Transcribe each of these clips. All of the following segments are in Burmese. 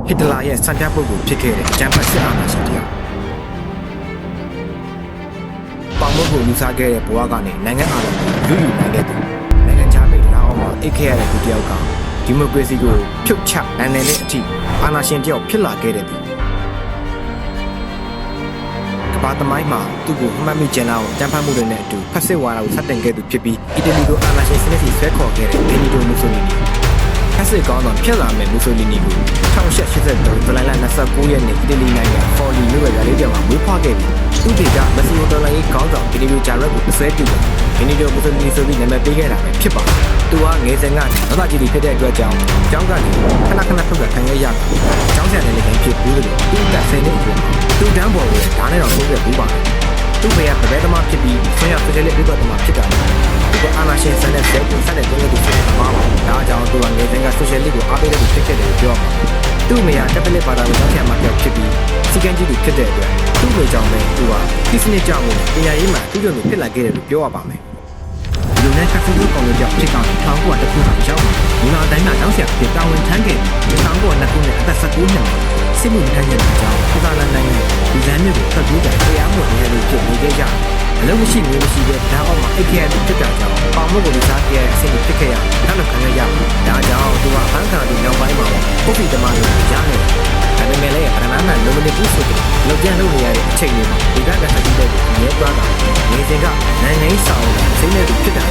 ဟစ်တလာရဲ့စံပြပုဂ္ဂိုလ်ဖြစ်ခဲ့တဲ့အကြမ်းဖက်စစ်အာဏာရှင်တယောက်ပေါင်မုတ်ကိုလူစားခဲ့တဲ့ဘဝကနေနိုင်ငံအာဏာကိုယူနိုင်ခဲ့သူနိုင်ငံခြားမိသားအောင်မှာအိတ်ခဲ့ရတဲ့သူတယောက်ကဒီမိုကရေစီကိုဖြုတ်ချနိုင်တဲ့အထိအာဏာရှင်တယောက်ဖြစ်လာခဲ့တဲ့သူကမ္ဘာသမိုင်းမှာသူ့ကိုအမှတ်မိကျန်အောင်ကြံဖတ်မှုတွေနဲ့အတူဖက်စစ်ဝါဒကိုစတင်ခဲ့သူဖြစ်ပြီးအီတလီကိုအာဏာရှင်စနစ်ကြီးဆွဲခေါ်ခဲ့တဲ့ဘီနီတိုမူဆိုလီနီဖက်စစ်ကောင်းဆောင်ဖြစ်လာမဲ့မူဆိုလီနီကို1883ဇူလိုင်လ29ရက်နေ့အီတလီနိုင်ငံဖော်လီမြို့ရဲ့ရာလေးပြောင်းမှာမွေးဖွားခဲ့ပြီးသူ့ဒေတာမက်ဆီမိုတော်လိုင်းကောင်းဆောင်ဘီနီတိုဂျာရက်ကိုအစွဲပြုတယ်ဘီနီတိုမူဆိုလီနီဆိုပြီးနာမည်ပေးခဲ့တာပဲဖြစ်ပါတယ်သူကငယ်စဉ်ကဒေသကြီးတွေဖြစ်တဲ့အတွက်ကြောင့်ကျောင်းကနေခဏထုတ်ခံရရတယ်ကျောင်းဆရာနဲ့လည်းဖြစ်ဘူးလို့သူ့တက်ဆယ်နှစ်အတွင်းသူတန်းပေါ်ကိုဓာတ်နဲ့တော့ဆုံးဖြတ်ပြီးပါတယ်သူ့ဘေးကဗဘဲသမားဖြစ်ပြီးဆွေးရဖက်လေးပြတ်သမားဖြစ်တာသူကအာနာရှင်ဆန်တဲ့ဆက်ကိုဆက်တဲ့တွင်းလူဖြစ်မှာပါဒါကြောင့်သူကငယ်စဉ်ကဆိုရှယ်လစ်ကိုအားပေးတဲ့သူဖြစ်ခဲ့တယ်ပြောမှာသူ့မိယာကက်ပလစ်ဘာသာကိုကျောင်းဆရာမပြောက်ဖြစ်ပြီးစီကံကြီးသူဖြစ်တဲ့အတွက်သူ့မိကြောင့်ပဲသူကဒီစနစ်ကြောင့်ပညာရေးမှာသူ့တို့လိုဖြစ်လာခဲ့တယ်လို့ပြောရပါမယ်လူနဲ့ကက်ဖ်ကောင်တွေကြောင့်ဖြစ်ကောင်း1900တခုမှရောက်ဒီမှာအတိုင်းမှာကျောင်းဆရာဖြစ်တာဝန်ထမ်းခဲ့1900ခုနဲ့အသက်19နှစ်မှာစစ်မှုထမ်းခဲ့တဲ့အကြောင်းဥပဒေနိုင်ငံဒီဇန်မျိုးကိုဖတ်ပြီးတဲ့တရားမှုတွေလို့ဖြစ်နေကြအလုံးမရှိမျိုးမရှိတဲ့ဓာတ်အောက်မှာအိတ်ခဲတဲ့ဖြစ်တာကြောင့်ပေါင်မုတ်ကိုလူစားခဲ့တဲ့အဆင့်ကိုဖြစ်ခဲ့ရနောက်တော့ခံရဒါကြောင့်သူကဖန်ခါပြီးနောက်ပိုင်းမှာပုတ်ပြီးတမလို့ကြားနေဒါပေမဲ့လည်းအရနာနဲ့လုံးဝဘူးဆိုတဲ့လောက်ကျန်လို့နေရတဲ့အချိန်တွေမှာဒီကတည်းကတည်းကရဲသွားတာနေစဉ်ကနိုင်ငံဆောင်စိမ့်နေသူဖြစ်တ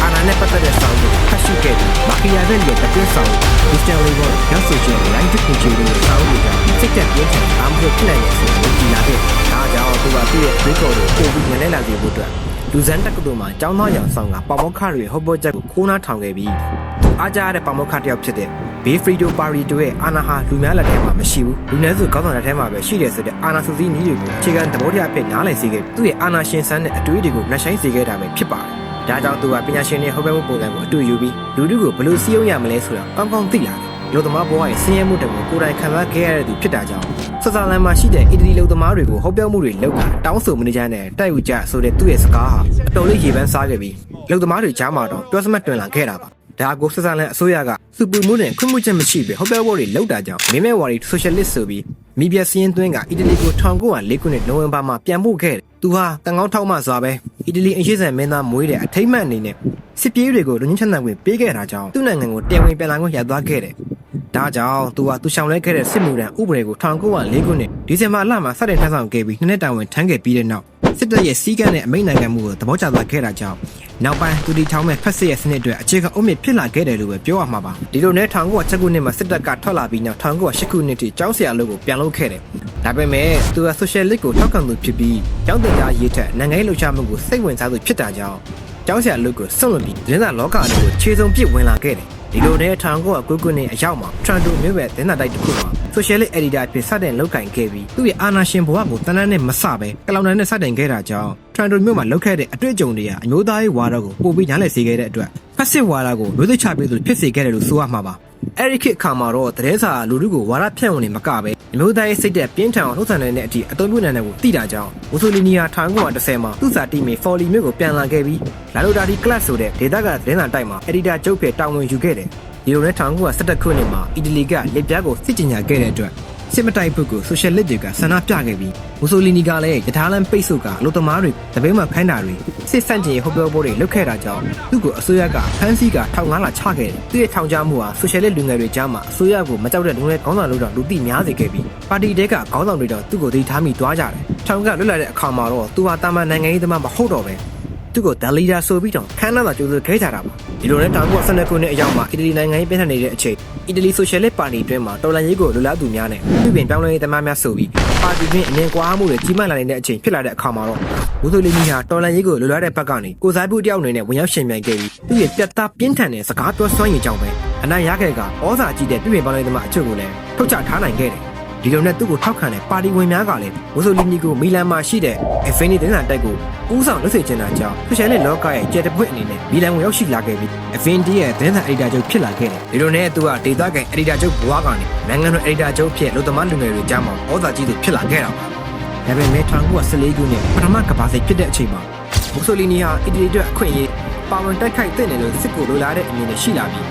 ာအာဏာနဲ့ပတ်သက်တဲ့ဆောင်ကိုဖတ်ရှုခဲ့ပြီးမာကီယာဗယ်ရဲ့တပြည့်ဆောင်ဒီစတယ်လီကိုရောက်ဆိုခြင်းလိုင်းတစ်ခုချင်းကိုစောင်းလို့ကြောင့်စိတ်သက်ပြင်းထန်အားမလို့ဖြစ်နိုင်တဲ့ဆိုကိုကြည်လာခဲ့ဒါကြောင့်သူကသူ့ရဲ့ဒေးကော်ကိုပို့ပြီးညနေလာစေဖို့အတွက်လူဇန်တက္ကသိုလ်မှာကျောင်းသားရောင်ဆောင်ကပေါမောက်ခတွေဟောပေါ်ချက်ကိုခိုးနှားထောင်ခဲ့ပြီးအားကြရတဲ့ပေါမောက်ခတယောက်ဖြစ်တဲ့ဘေးဖရီဒိုပါရီတိုရဲ့အာနာဟာလူများလက်ထဲမှာမရှိဘူးလူနည်းစုကောင်းဆောင်လက်ထဲမှာပဲရှိတယ်ဆိုတဲ့အာနာစုစည်းနည်းတွေကိုအခြေခံသဘောတရားအဖြစ်နားလည်စေခဲ့သူ့ရဲ့အာနာရှင်ဆန်းတဲ့အတွေ့အကြုံတွေကိုနှက်ဆိုင်စေခဲ့တာပဲဖြစ်ပါတယ်ဒါကြောင့်သူကပညာရှင်တွေဟောပြောမှုပုံစံကိုအတူယူပြီးလူထုကိုဘယ်လိုစီးရုံးရမလဲဆိုတာကောင်းကောင်းသိလာတယ်လူသမားဘဝရဲ့ဆင်းရဲမှုတွေကိုကိုယ်တိုင်ခံစားခဲ့ရတဲ့သူဖြစ်တာကြောင့်ဆဆလန်မှာရှိတဲ့အီတလီလူသမားတွေကိုဟောပြောမှုတွေလုပ်တာတောင်းဆိုမနေကြတဲ့တိုက်ဥကြဆိုတဲ့သူ့ရဲ့စကားဟာအတော်လေးရေပန်းစားခဲ့ပြီးလူသမားတွေကြားမှာတော့ပြောစမှတ်တွင်လာခဲ့တာပါဒါကိုဆဆလန်အစိုးရကစူပူမှုနဲ့ခွင့်ပြုချက်မရှိပဲဟောပြောပွဲတွေလုပ်တာကြောင့်မိမဲဝါရီဆိုရှယ်လစ်ဆိုပြီးမီဒီယာစီးရင်သွင်းကအီတလီကို1904ခုနှစ်နိုဝင်ဘာမှာပြန်ပို့ခဲ့တယ်သူဟာတန်ကောင်းထောက်မှစွာပဲအီတလီအင်ရှိဆန်မင်းသားမွေးတဲ့အထိမ့်မှန်အနေနဲ့စစ်ပြေးတွေကိုလူချင်းချမ်းသာခွင့်ပေးခဲ့တာကြောင့်သူ့နိုင်ငံကိုတရားဝင်ပြန်လာခွင့်ရသွားခဲ့တယ်ဒါကြောင့်သူကသူရှောင်လဲခဲ့တဲ့စစ်မှုထမ်းဥပဒေကို1904ခုနှစ်ဒီဇင်ဘာလမှာစတင်ထမ်းဆောင်ခဲ့ပြီးနှစ်တာဝန်ထမ်းခဲ့ပြီးတဲ့နောက်စစ်တပ်ရဲ့စီးကမ်းနဲ့အမိန့်နိုင်ငံမှုကိုသဘောကျသွားခဲ့တာကြောင့်နောက်ပိုင်းသူဒီထောင်းမဲ့ဖက်စစ်ရဲ့စနစ်အတွက်အခြေခံအုတ်မြစ်ဖြစ်လာခဲ့တယ်လို့ပဲပြောရမှာပါဒီလိုနဲ့1906ခုနှစ်မှာစစ်တပ်ကထွက်လာပြီးနောက်1908ခုနှစ်ထိကျောင်းဆရာလုပ်ကိုပြန်လုပ်ခဲ့တယ်ဒါပေမဲ့သူကဆိုရှယ်လစ်ကိုထောက်ခံသူဖြစ်ပြီးကျောင်းတင်ကြားရေးထက်နိုင်ငံရေးလှုပ်ရှားမှုကိုစိတ်ဝင်စားသူဖြစ်တာကြောင့်ကျောင်းဆရာလုပ်ကိုစွန့်လွတ်ပြီးဒင်းသာလောကအနေကိုခြေစုံပြစ်ဝင်လာခဲ့တယ်ဒီလိုနဲ့1909ခုနှစ်အရောက်မှာထရန်တိုမြို့ရဲ့ဒင်းသာတိုက်တစ်ခုမှာဆိုရှယ်လစ်အက်ဒီတာဖြစ်စတင်လုပ်ကင်ခဲ့ပြီးသူ့ရဲ့အာဏာရှင်ဘဝကိုတန်းတန်းနဲ့မဆပဲကလောင်တန်းနဲ့စတင်ခဲ့တာကြောင့်ထရန်တိုမြို့မှာလုပ်ခဲ့တဲ့အတွေ့အကြုံတွေကအမျိုးသားရေးဝါဒကိုပို့ပြီးနားလည်စေခဲ့တဲ့အတွက်ဖက်စစ်ဝါဒကိုမျိုးသိချပြီးသူဖြစ်စေခဲ့တယ်လို့ဆိုရမှာပါအဲ့ဒီခေတ်အခါမှာတော့တရေစာလူထုကိုဝါဒဖြန့်ဝင်နေမကပဲအမျိုးသားရေးစိတ်သက်ပြင်းထန်အောင်လှုပ်ဆောင်နေတဲ့အထိအသုံးပြုနိုင်တဲ့ကိုသိတာကြောင့်မူဆိုလီနီယာ1910မှာသူ့စာတီမီဖော်လီမြို့ကိုပြန်လာခဲ့ပြီးလာလိုဒါဒီကလပ်ဆိုတဲ့ဒေသကသတင်းစာတိုက်မှာအက်ဒီတာကျုပ်ဖြစ်တာဝန်ယူခဲ့တယ်ဒီလိုနဲ့1917ခုနှစ်မှာအီတလီကလက်ပြားကိုစစ်ကြေညာခဲ့တဲ့အတွက်စစ်မတိုက်ဖို့ကိုဆိုရှယ်လစ်တွေကဆန္ဒပြခဲ့ပြီးမူဆိုလီနီကလည်းယထာလန်ပိတ်ဆို့ကအလို့သမားတွေတပိတ်မှခိုင်းတာတွေစစ်ဆန့်ကျင်ရေးဟောပြောပွဲတွေလုပ်ခဲ့တာကြောင့်သူ့ကိုအစိုးရကဖမ်းဆီးကထောင်ငါးလာချခဲ့တယ်သူ့ရဲ့ထောင်ချမှုဟာဆိုရှယ်လစ်လူငယ်တွေကြားမှာအစိုးရကိုမကြောက်တဲ့လူငယ်ခေါင်းဆောင်လို့တော့လူသိများစေခဲ့ပြီးပါတီတဲကခေါင်းဆောင်တွေတော့သူ့ကိုသိထားမိသွားကြတယ်ထောင်ကလွတ်လာတဲ့အခါမှာတော့သူဟာတာမန်နိုင်ငံရေးသမားမဟုတ်တော့ပဲသူ့ကိုဒါလီဒါဆိုပြီးတော့ခန်းနာမှာကြိုးစားခဲ့ကြတာပါဒီလိုနဲ့1912ခုနှစ်အရောက်မှာအီတလီနိုင်ငံရေးပြည်ထန်နေတဲ့အချိန်အီတလီဆိုရှယ်လစ်ပါတီတွင်းမှာတော်လှန်ရေးကိုလူလားသူများနဲ့ပြည်ပပြောင်းလဲရေးသမားများဆိုပြီးပါတီတွင်းအမြင်ကွာမှုတွေကြီးမားလာနေတဲ့အချိန်ဖြစ်လာတဲ့အခါမှာတော့မူဆိုလီနီဟာတော်လှန်ရေးကိုလူလားတဲ့ဘက်ကနေကိုစားပြုတယောက်အနေနဲ့ဝင်ရောက်ရှင်ပြန်ခဲ့ပြီးသူ့ရဲ့ပြတ်သားပြင်းထန်တဲ့စကားပြောစွမ်းရည်ကြောင့်ပဲအနိုင်ရခဲ့ကဩဇာကြီးတဲ့ပြည်ပပြောင်းလဲရေးသမားအချို့ကိုလည်းထုတ်ချထားနိုင်ခဲ့တယ်ဒီလိုနဲ့သူ့ကိုထောက်ခံတဲ့ပါတီဝင်များကလည်းမူဆိုလီနီကိုမီလန်မှာရှိတဲ့အဖင်နီတင်းစာတိုက်ကိုဦးဆောင်လုပ်စေချင်တာကြောင့်ဆိုရှယ်လစ်လောကရဲ့ကျဲတပွင့်အနေနဲ့မီလန်ကိုရောက်ရှိလာခဲ့ပြီးအဖင်ဒီရဲ့တင်းစာအက်ဒီတာချုပ်ဖြစ်လာခဲ့တယ်ဒီလိုနဲ့သူကဒေသခံအက်ဒီတာချုပ်ဘွားကနေနိုင်ငံတော်အက်ဒီတာချုပ်ဖြစ်လူသမားလူငယ်တွေကြားမှာဩဇာကြီးသူဖြစ်လာခဲ့တာပါဒါပေမဲ့1914ခုနှစ်ပထမကမ္ဘာစစ်ဖြစ်တဲ့အချိန်မှာမူဆိုလီနီဟာအီတလီအတွက်အခွင့်အရေးပါဝင်တိုက်ခိုက်တဲ့နယ်လို့စစ်ကိုလိုလားတဲ့အမြင်နဲ့ရှိလာပြီး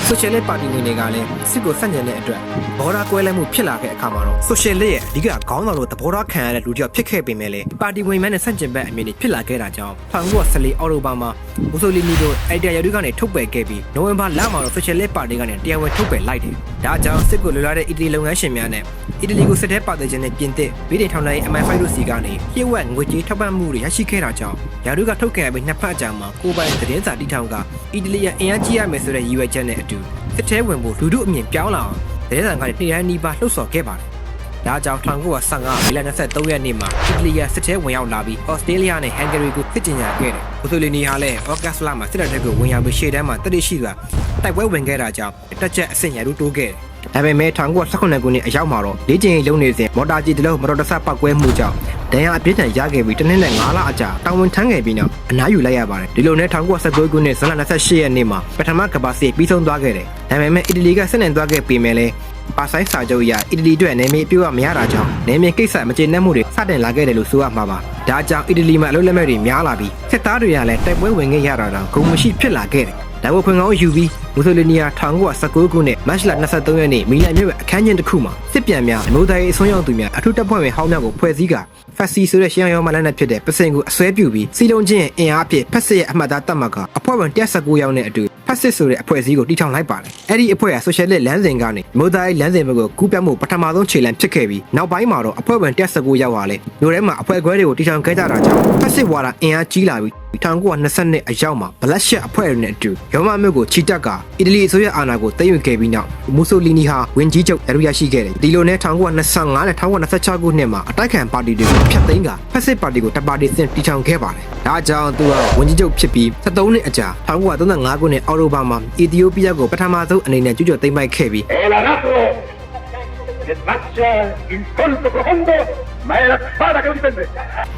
ဆိုရှယ်လစ်ပါတီဝင်တွေကလည်းစစ်ကိုဆန့်ကျင်တဲ့အတွက်ဘော်ဒါကွဲလဲမှုဖြစ်လာတဲ့အခါမှာတော့ဆိုရှယ်လစ်ရဲ့အဓိကခေါင်းဆောင်လို့သဘောထားခံရတဲ့လူတစ်ယောက်ဖြစ်ခဲ့ပေမဲ့လည်းပါတီဝင်များနဲ့ဆန့်ကျင်ဘက်အမြင်တွေဖြစ်လာခဲ့တာကြောင့်1914အောက်တိုဘာမှာမူဆိုလီနီတို့အိုက်ဒီယာရာထူးကနေထုတ်ပယ်ခဲ့ပြီးနိုဝင်ဘာလမှာတော့ဆိုရှယ်လစ်ပါတီကနေတရားဝင်ထုတ်ပယ်လိုက်တယ်။ဒါကြောင့်စစ်ကိုလွတ်လာတဲ့အီတလီလုပ်ငန်းရှင်များနဲ့အီတလီကိုစစ်တဲ့ပါတီချင်းနဲ့ပြင်သစ်ဗြိတိန်ထောင်တိုင်း MI5 တို့စီကနေလျှို့ဝှက်ငွေကြေးထောက်ပံ့မှုတွေရရှိခဲ့တာကြောင့်ရာထူးကထုတ်ခဲ့ပြီးနှစ်ဖက်အကြာမှာကိုပိုင်သတင်းစာတီထောင်ကအီတလီရဲ့အင်အားကြီးရမယ်ဆိုတဲ့ရည်ရွယ်ချက်နဲ့အတူစစ်ထဲဝင်ဖို့လူထုအမြင်ပြောင်းလာအောင်သတင်းစာကနေနေ့တိုင်းနီးပါးလှုပ်ဆော်ခဲ့ပါတယ်။ဒါကြောင့်1915မေလ23ရက်နေ့မှာအီတလီကစစ်ထဲဝင်ရောက်လာပြီးဩစတြေးလျနဲ့ဟန်ဂရီကိုစစ်ကြေညာခဲ့တယ်။မူဆိုလီနီဟာလည်းဩဂတ်စ်လမှာစစ်တပ်တွေကိုဝင်ရောက်ပြီးရှေ့တန်းမှာတတိရှိစွာတိုက်ပွဲဝင်ခဲ့တာကြောင့်တက်ချက်အဆင့်ရာထူးတိုးခဲ့တယ်။ဒါပေမဲ့1918ခုနှစ်အရောက်မှာတော့လေ့ကျင့်ရေးလုပ်နေစဉ်မော်တာကြီးတစ်လုံးမတော်တဆပောက်ကွဲမှုကြောင့်ဒဏ်ရာအပြင်းထန်ရခဲ့ပြီးတစ်နှစ်နဲ့9လအကြာတာဝန်ထမ်းခဲ့ပြီးနောက်အနားယူလိုက်ရပါတယ်ဒီလိုနဲ့1919ခုနှစ်ဇွန်လ28ရက်နေ့မှာပထမကမ္ဘာစစ်ပြီးဆုံးသွားခဲ့တယ်ဒါပေမဲ့အီတလီကစစ်နိုင်သွားခဲ့ပြီးမယ်လေပါဆိုင်စာချုပ်အရအီတလီအတွက်နယ်မြေအပြည့်အဝမရတာကြောင့်နယ်မြေကိစ္စမကျေနပ်မှုတွေစတင်လာခဲ့တယ်လို့ဆိုရမှာပါဒါကြောင့်အီတလီမှာအလုပ်လက်မဲ့တွေများလာပြီးစစ်သားတွေကလည်းတိုက်ပွဲဝင်ခဲ့ရတာတော့ဂုဏ်မရှိဖြစ်လာခဲ့တယ်ဒါကိုခွင့်ကောင်းယူပြီးမူဆိုလီနီယာ1919ခုနှစ်မတ်လ23ရက်နေ့မီလန်မြို့အခန်းကျင်းတစ်ခုမှာစစ်ပြန်များအမျိုးသားရေးအစွန်းရောက်သူများအထူးတပ်ဖွဲ့ဝင်ဟောင်းများကိုဖွဲ့စည်းကဖက်စီဆိုတဲ့ရှမ်းရောမလက်နက်ဖြစ်တဲ့ပစင်ကိုအစွဲပြုပြီးစီလုံးချင်းအင်အားအဖြစ်ဖက်စစ်ရဲ့အမှတ်အသားတပ်မှတ်ကအဖွဲ့ဝင်119ယောက်နဲ့အတူဖက်စစ်ဆိုတဲ့အဖွဲ့အစည်းကိုတည်ထောင်လိုက်ပါတယ်။အဲ့ဒီအဖွဲ့ဟာဆိုရှယ်လစ်လမ်းစဉ်ကနေမြို့သားရေးလမ်းစဉ်ဘက်ကိုကူးပြောင်းမှုပထမဆုံးခြေလှမ်းဖြစ်ခဲ့ပြီးနောက်ပိုင်းမှာတော့အဖွဲ့ဝင်119ယောက်ဟာလည်းမြို့ထဲမှာအဖွဲ့ခွဲတွေကိုတည်ထောင်ခဲ့ကြတာကြောင့်ဖက်စစ်ဝါဒအင်အားကြီးလာပြီး1920အရောက်မှာဘလက်ရှက်အဖွဲ့တွေနဲ့အတူရောမမြို့ကိုချီတက်ကအီတလီအစိုးရအာဏာကိုသိမ်းယူခဲ့ပြီးနောက်မူဆိုလီနီဟာဝင်ကြီးချုပ်ရရှိခဲ့တယ်ဒီလိုနဲ့1925နဲ့1926ခုနှစ်မှာအတိုက်ခံပါတီတွေကိုဖျက်သိမ်းကဖက်စစ်ပါတီကိုတပါတီစင်တည်ထောင်ခဲ့ပါတယ်ဒါကြောင့်သူကဝင်ကြီးချုပ်ဖြစ်ပြီး73နှစ်အကြာ1935ခုနှစ်အောက်တိုဘာမှာအီသီယိုးပီးယားကိုပထမဆုံးအနေနဲ့ကျူးကျော်သိမ်းပိုက်ခဲ့ပြီး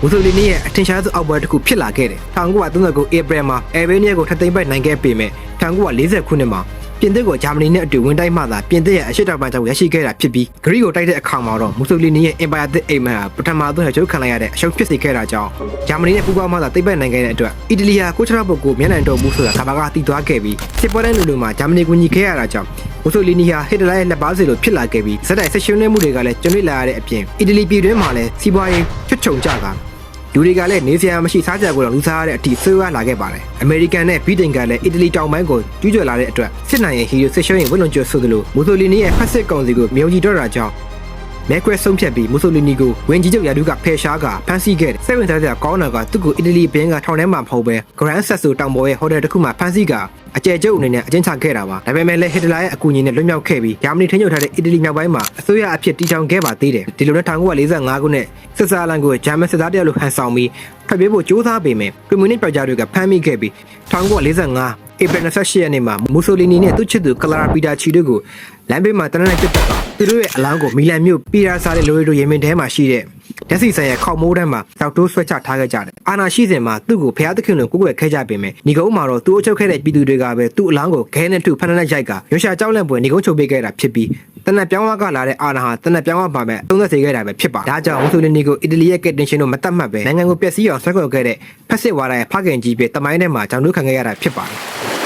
မူဆိုလီနီရဲ့အထင်ရှားဆုံးအောက်ပွဲတစ်ခုဖြစ်လာခဲ့တယ်1939ဧပြီမှာအဲဘေးနီးယားကိုထပ်သိမ်းပိုက်နိုင်ခဲ့ပေမဲ့1940ခုနှစ်မှာပြင်သစ်ကိုဂျာမနီနဲ့အတူဝင်တိုက်မှသာပြင်သစ်ရဲ့အရှေ့တောင်ပိုင်းကျောင်းရရှိခဲ့တာဖြစ်ပြီးဂရိကိုတိုက်တဲ့အခါမှာတော့မူဆိုလီနီရဲ့အင်ပါယာသစ်အိမ်မက်ဟာပထမဆုံးချုပ်ခံလိုက်ရတဲ့အရှုံးဖြစ်စေခဲ့တာကြောင့်ဂျာမနီနဲ့ပူးပေါင်းမှသာသိမ်းပိုက်နိုင်ခဲ့တဲ့အတွက်အီတလီဟာကိုချရာဘုတ်ကိုမျက်နှာတော်မူဆိုတာကဘာကတီးသွားခဲ့ပြီးစစ်ပွဲတိုင်းလူမှာဂျာမနီကိုညီခဲ့ရတာကြောင့်မူဆိုလီနီဟာဟစ်တလာရဲ့လက်ပါစီလိုဖြစ်လာခဲ့ပြီးဇက်တိုက်ဆက်ရှင်နေမှုတွေကလည်းကျွမ်းလာရတဲ့အပြင်အီတလီပြည်တွင်းမှာလည်းစီးပွားရေးချွတ်ချုံကြတာလူတွေကလည်းနေစရာမရှိစားကြကိုတော့လူစားရတဲ့အထိဆွေးဝါးလာခဲ့ပါတယ်အမေရိကန်နဲ့ဗြိတိန်ကလည်းအီတလီတောင်ပိုင်းကိုကျူးကျော်လာတဲ့အတွက်စစ်နိုင်ရဲ့ဟီရိုစစ်ရှုံးရင်ဝှက်လွန်ကျော်ဆိုသလိုမူဆိုလီနီရဲ့ဖက်စစ်ကောင်စီကိုမြုံကြည့်တော့တာကြောင့်မဲခွဲဆုံးဖြတ်ပြီးမူဆိုလီနီကိုဝင်ကြီးချုပ်ရာထူးကဖယ်ရှားကဖမ်းဆီးခဲ့တယ်စိတ်ဝင်စားစရာကောင်းတာကသူ့ကိုအီတလီဘင်းကထောင်ထဲမှာမဟုတ်ပဲဂရန်ဆက်ဆိုတောင်ပေါ်ရဲ့ဟိုတယ်တစ်ခုမှာဖမ်းဆီးကအကျယ်ကျုပ်အနေနဲ့အကျဉ်းချခဲ့တာပါဒါပေမဲ့လည်းဟစ်တလာရဲ့အကူအညီနဲ့လွတ်မြောက်ခဲ့ပြီးဂျာမနီထိန်းချုပ်ထားတဲ့အီတလီမြောက်ပိုင်းမှာအစိုးရအဖြစ်တည်ထောင်ခဲ့ပါသေးတယ်ဒီလိုနဲ့1945ခုနှစ်စစ်စာလန်ကိုဂျာမန်စစ်သားတယောက်လိုဟန်ဆောင်ပြီးထွက်ပြေးဖို့ကြိုးစားပေမဲ့ကွန်မြူနစ်ပရိုဂျာတွေကဖမ်းမိခဲ့ပြီး1945ဧပြီ28ရက်နေ့မှာမူဆိုလီနီနဲ့သူ့ချစ်သူကလာရာပီတာချီတို့ကိုလမ်းဘေးမှာတနက်နေ့ပြတ်တက်သူတို့ရဲ့အလောင်းကိုမီလန်မြို့ပီရာစာတဲ့လိုရီတို့ရေမင်ထဲမှာရှိတဲ့ဓာတ်ဆီဆိုင်ရဲ့ခေါမိုးတန်းမှာတောက်တိုးဆွဲချထားခဲ့ကြတယ်အာနာရှိစဉ်မှာသူ့ကိုဖျားသခင်တို့ကိုယ်ွယ်ခဲ့ကြပေမဲ့ညီကုန်းမှာတော့သူ့အချုပ်ခဲ့တဲ့ပြည်သူတွေကပဲသူ့အလောင်းကိုခဲနဲ့ထုဖမ်းနဲ့ရိုက်ကရွှေရှာကြောက်လန့်ပွဲညီကုန်းချုပ်ပေးခဲ့တာဖြစ်ပြီးတနက်ပြောင်းဝကလာတဲ့အာနာဟာတနက်ပြောင်းဝပါမဲ့သုံးသက်စေခဲ့တာပဲဖြစ်ပါဒါကြောင့်မူဆိုလီနီကိုအီတလီရဲ့ကက်တင်ရှင်တို့မတတ်မှတ်ပဲနိုင်ငံကိုပျက်စီးအောင်ဆွဲခေါ်ခဲ့တဲ့ဖက်စစ်ဝါဒရဲ့ဖခင်ကြီးပဲတမိုင်းထဲမှာကြောင်တို့ခံခဲ့ရတာဖြစ်ပါတယ်